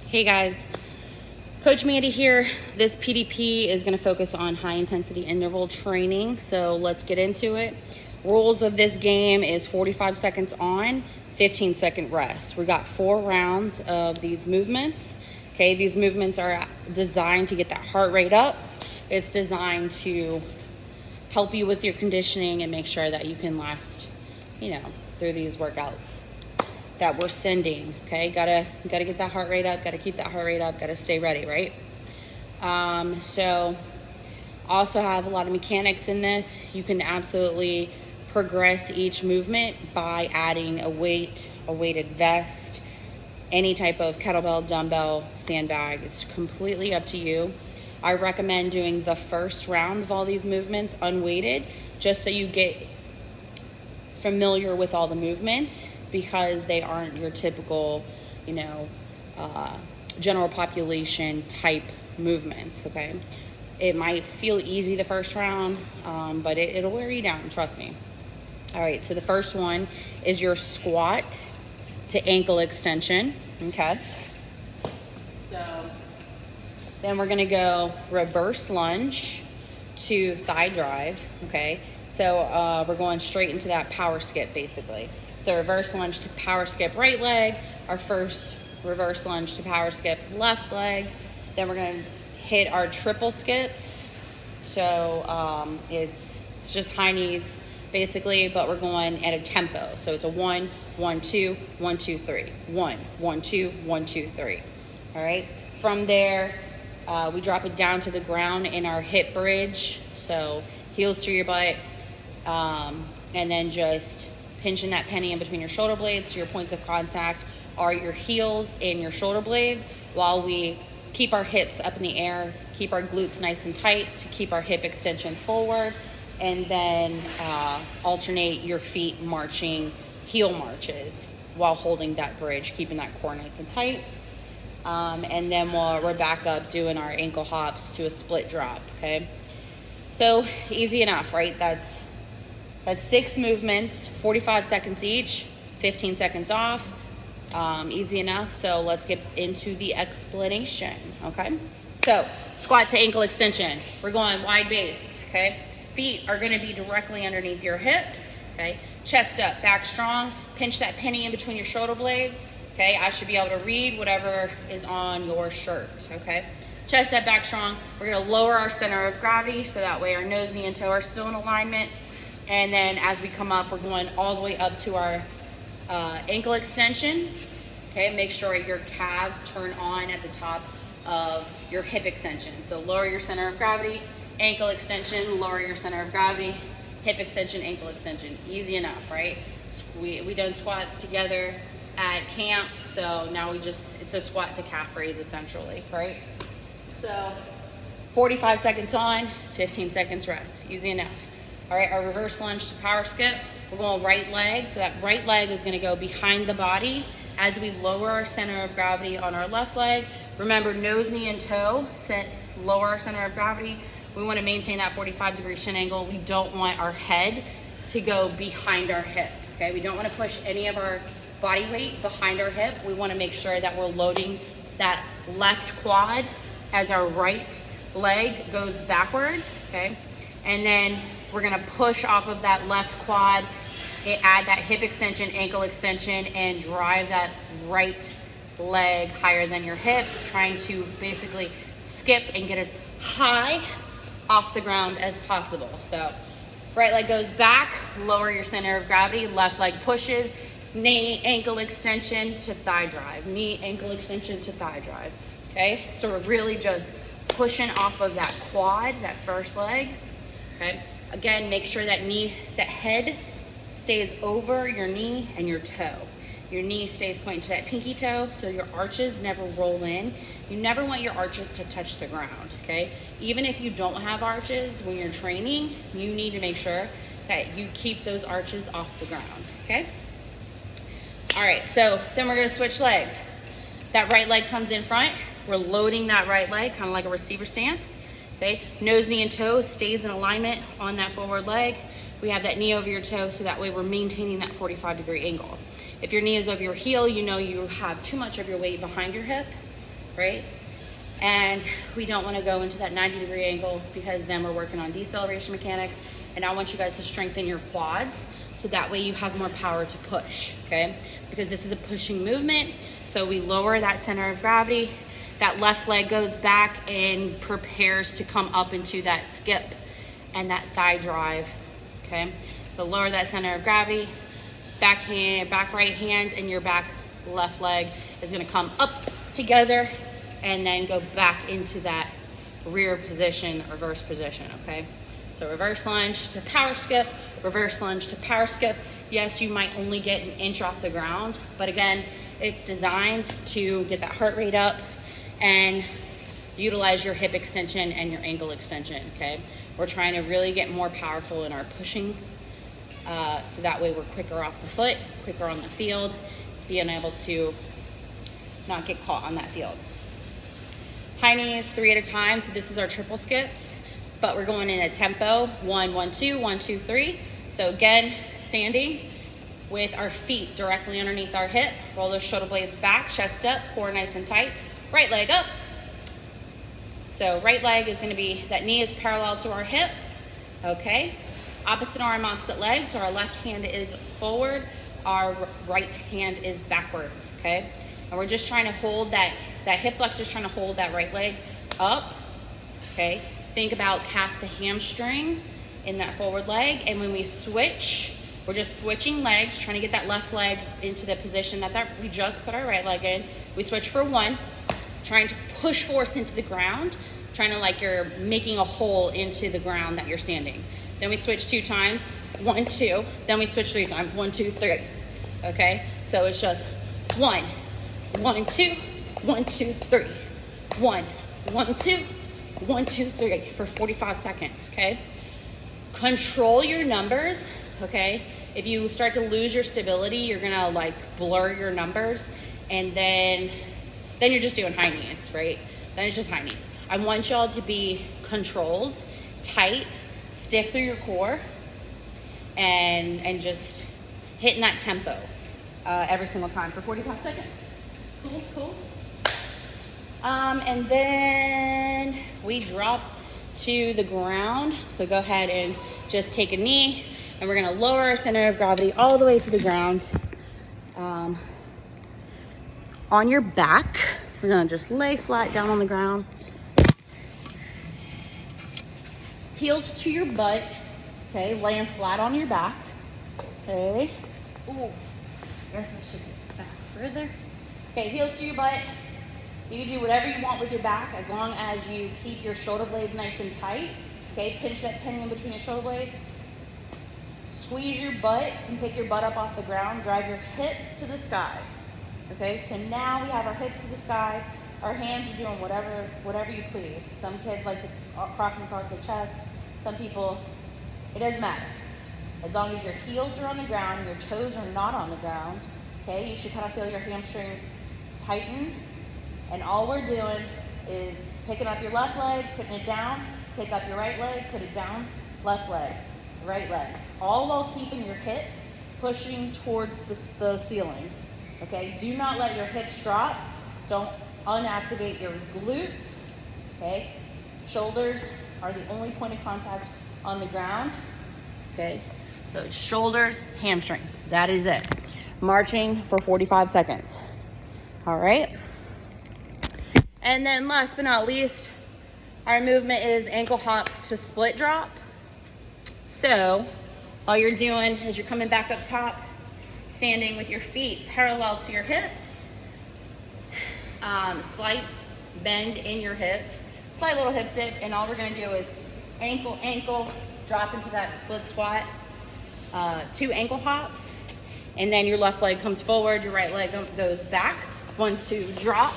Hey guys, Coach Mandy here. This PDP is going to focus on high intensity interval training, so let's get into it. Rules of this game is 45 seconds on, 15-second rest. We got 4 rounds of these movements. Okay, these movements are designed to get that heart rate up. It's designed to help you with your conditioning and make sure that you can last, through these workouts that we're sending. Okay, gotta get that heart rate up, gotta keep that heart rate up, gotta stay ready, right? So also have a lot of mechanics in this. You can absolutely progress each movement by adding a weight, a weighted vest, any type of kettlebell, dumbbell, sandbag. It's completely up to you. I recommend doing the first round of all these movements unweighted, just so you get familiar with all the movements, because they aren't your typical, general population type movements, okay? It might feel easy the first round, but it'll wear you down, trust me. All right, so the first one is your squat to ankle extension, okay? So then we're gonna go reverse lunge to thigh drive, okay? So we're going straight into that power skip, basically. So reverse lunge to power skip right leg, our first reverse lunge to power skip left leg. Then we're gonna hit our triple skips. So it's just high knees basically, but we're going at a tempo. So it's a 1, 1, 2, 1, 2, 3. 1, 1, 2, 1, 2, 3. All right. From there, we drop it down to the ground in our hip bridge. So heels to your butt, and then just pinching that penny in between your shoulder blades. So your points of contact are your heels and your shoulder blades, while we keep our hips up in the air, keep our glutes nice and tight to keep our hip extension forward, and then alternate your feet marching heel marches while holding that bridge, keeping that core nice and tight. And then we're back up doing our ankle hops to a split drop, okay? So easy enough, right? That's 6 movements, 45 seconds each, 15 seconds off. Easy enough. So let's get into the explanation, okay? So squat to ankle extension. We're going wide base, okay? Feet are going to be directly underneath your hips, okay? Chest up, back strong. Pinch that penny in between your shoulder blades, okay? I should be able to read whatever is on your shirt, okay? Chest up, back strong. We're going to lower our center of gravity so that way our nose, knee, and toe are still in alignment. And then as we come up, we're going all the way up to our ankle extension. Okay, make sure your calves turn on at the top of your hip extension. So lower your center of gravity, ankle extension, lower your center of gravity, hip extension, ankle extension. Easy enough, right? We done squats together at camp, so now it's a squat to calf raise essentially, right? So 45 seconds on, 15 seconds rest. Easy enough. All right, our reverse lunge to power skip. We're going right leg. So that right leg is going to go behind the body as we lower our center of gravity on our left leg. Remember, nose, knee, and toe. Lower our center of gravity. We want to maintain that 45-degree shin angle. We don't want our head to go behind our hip. Okay, we don't want to push any of our body weight behind our hip. We want to make sure that we're loading that left quad as our right leg goes backwards. Okay, and then we're gonna push off of that left quad, add that hip extension, ankle extension, and drive that right leg higher than your hip, trying to basically skip and get as high off the ground as possible. So right leg goes back, lower your center of gravity, left leg pushes, knee, ankle extension to thigh drive, knee, ankle extension to thigh drive, okay? So we're really just pushing off of that quad, that first leg, okay? Again, make sure that head stays over your knee and your toe. Your knee stays pointing to that pinky toe, so your arches never roll in. You never want your arches to touch the ground, okay? Even if you don't have arches when you're training, you need to make sure that you keep those arches off the ground, okay? All right, so then we're gonna switch legs. That right leg comes in front. We're loading that right leg, kind of like a receiver stance. Okay, nose, knee, and toe stays in alignment on that forward leg. We have that knee over your toe, so that way we're maintaining that 45-degree angle. If your knee is over your heel, you know you have too much of your weight behind your hip. right? And we don't want to go into that 90-degree angle because then we're working on deceleration mechanics. And I want you guys to strengthen your quads so that way you have more power to push, okay? Because this is a pushing movement. So we lower that center of gravity. That left leg goes back and prepares to come up into that skip and that thigh drive, okay? So lower that center of gravity, back right hand, and your back left leg is gonna come up together and then go back into that rear position, reverse position, okay? So reverse lunge to power skip, reverse lunge to power skip. Yes, you might only get an inch off the ground, but again, it's designed to get that heart rate up and utilize your hip extension and your ankle extension, okay? We're trying to really get more powerful in our pushing, so that way we're quicker off the foot, quicker on the field, being able to not get caught on that field. High knees, 3 at a time. So this is our triple skips, but we're going in a tempo, 1, 1, 2, 1, 2, 3. So again, standing with our feet directly underneath our hip, roll those shoulder blades back, chest up, core nice and tight, right leg up. So right leg is gonna be, that knee is parallel to our hip, okay? Opposite arm, opposite leg, so our left hand is forward, our right hand is backwards, okay? And we're just trying to hold that hip flexor is trying to hold that right leg up, okay? Think about calf to hamstring in that forward leg. And when we switch, we're just switching legs, trying to get that left leg into the position that we just put our right leg in. We switch for 1, trying to push force into the ground, trying to like you're making a hole into the ground that you're standing. Then we switch 2 times, 1, 2. Then we switch 3 times, 1, 2, 3. Okay? So it's just 1, 1, 2, 1, 2, 3. 1, 1, 2, 1, 2, 3 for 45 seconds, okay? Control your numbers, okay? If you start to lose your stability, you're gonna like blur your numbers, and then you're just doing high knees, right? Then it's just high knees. I want y'all to be controlled, tight, stiff through your core, and just hitting that tempo every single time for 45 seconds. Cool, cool. And then we drop to the ground. So go ahead and just take a knee, and we're gonna lower our center of gravity all the way to the ground. On your back, we're gonna just lay flat down on the ground. Heels to your butt, okay, laying flat on your back, okay. Ooh, guess I should get back further. Okay, heels to your butt. You can do whatever you want with your back as long as you keep your shoulder blades nice and tight. Okay, pinch that penny in between your shoulder blades. Squeeze your butt and pick your butt up off the ground. Drive your hips to the sky. Okay, so now we have our hips to the sky. Our hands are doing whatever you please. Some kids like to cross them across their chest. Some people, it doesn't matter. As long as your heels are on the ground, your toes are not on the ground. Okay, you should kind of feel your hamstrings tighten. And all we're doing is picking up your left leg, putting it down, pick up your right leg, put it down, left leg, right leg. All while keeping your hips pushing towards the ceiling. Okay, do not let your hips drop. Don't unactivate your glutes. Okay, shoulders are the only point of contact on the ground. Okay, so it's shoulders, hamstrings. That is it. Marching for 45 seconds. All right. And then last but not least, our movement is ankle hops to split drop. So all you're doing is you're coming back up top, standing with your feet parallel to your hips. Slight bend in your hips, slight little hip dip, and all we're gonna do is ankle, ankle, drop into that split squat. 2 ankle hops, and then your left leg comes forward, your right leg goes back. 1, 2, drop.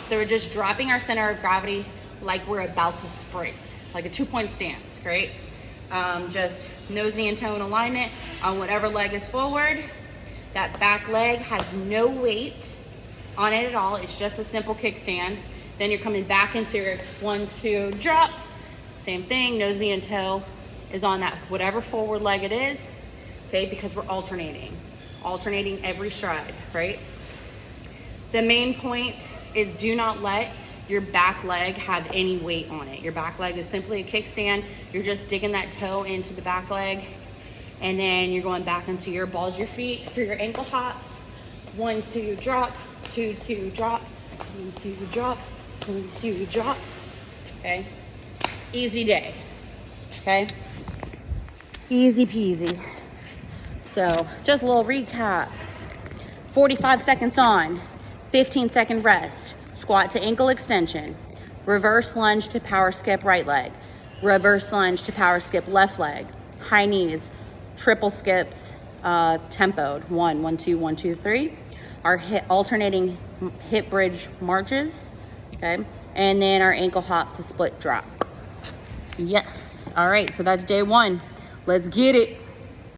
So we're just dropping our center of gravity like we're about to sprint, like a 2-point stance, right? Just nose, knee, and toe in alignment on whatever leg is forward. That back leg has no weight on it at all. It's just a simple kickstand. Then you're coming back into your 1, 2, drop. Same thing, nose, knee, and toe is on that whatever forward leg it is, okay? Because we're alternating every stride, right? The main point is do not let your back leg have any weight on it. Your back leg is simply a kickstand. You're just digging that toe into the back leg, and then you're going back into your balls of your feet for your ankle hops. 1, 2, drop, 2, 2, drop, 1, 2, drop, 1, 2, drop. Okay, easy day. Okay, easy peasy. So just a little recap. 45 seconds on, 15-second rest, squat to ankle extension, reverse lunge to power skip right leg, reverse lunge to power skip left leg, high knees, triple skips, tempoed, 1, 1, 2, 1, 2, 3. Our alternating hip bridge marches, okay? And then our ankle hop to split drop. Yes, all right, so that's day 1. Let's get it.